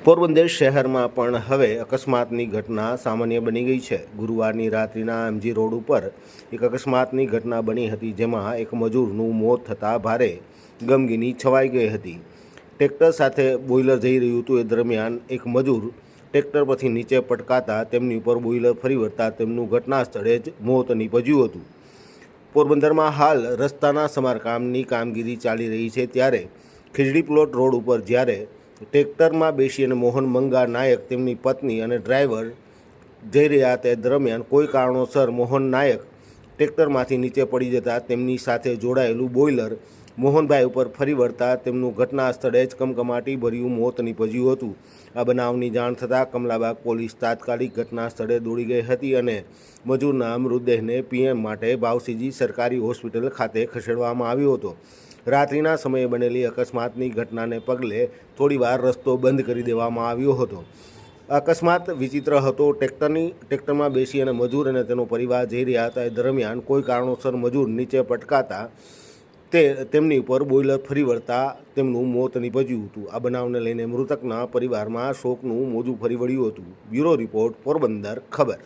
પોરબંદર શહેરમાં પણ હવે અકસ્માતની ઘટના સામાન્ય બની ગઈ છે। ગુરુવારની રાત્રિના એમજી રોડ ઉપર એક અકસ્માતની ઘટના બની હતી, જેમાં એક મજૂરનું મોત થતાં ભારે ગમગીની છવાઈ ગઈ હતી। ટ્રેક્ટર સાથે બોઇલર જઈ રહ્યું હતું, એ દરમિયાન એક મજૂર ટ્રેક્ટર પરથી નીચે પટકાતા તેમની ઉપર બોઇલર ફરી વળતા તેમનું ઘટના સ્થળે જ મોત નીપજ્યું હતું। પોરબંદરમાં હાલ રસ્તાના સમારકામની કામગીરી ચાલી રહી છે, ત્યારે ખીજડી પ્લોટ રોડ ઉપર જ્યારે ટ્રેક્ટરમાં બેસી અને મોહન મંગા નાયક, તેમની પત્ની અને ડ્રાઈવર જઈ રહ્યા તે દરમિયાન કોઈ કારણોસર મોહન નાયક ટ્રેક્ટરમાંથી નીચે પડી જતાં તેમની સાથે જોડાયેલું બોઇલર મોહનભાઈ ઉપર ફરી વળતા તેમનું ઘટના સ્થળે જ કમકમાટી ભર્યું મોત નીપજ્યું હતું। આ બનાવની જાણ થતાં કમલાબાગ પોલીસ તાત્કાલિક ઘટના સ્થળે દોડી ગઈ હતી અને મજૂરના મૃતદેહને પીએમ માટે ભાવસીજી સરકારી હોસ્પિટલ ખાતે ખસેડવામાં આવ્યો હતો। રાત્રિના સમયે બનેલી અકસ્માતની ઘટનાને પગલે થોડીવાર રસ્તો બંધ કરી દેવામાં આવ્યો હતો। અકસ્માત વિચિત્ર હતો। ટ્રેક્ટરમાં બેસી અને મજૂર અને તેનો પરિવાર જઈ રહ્યા હતા, એ દરમિયાન કોઈ કારણોસર મજૂર નીચે પટકાતા તેમની ઉપર બોઇલર ફરી વળતા તેમનું મોત નીપજ્યું હતું। આ બનાવને લઈને મૃતકના પરિવારમાં શોકનું મોજું ફરી વળ્યું હતું। બ્યુરો રિપોર્ટ, પોરબંદર ખબર।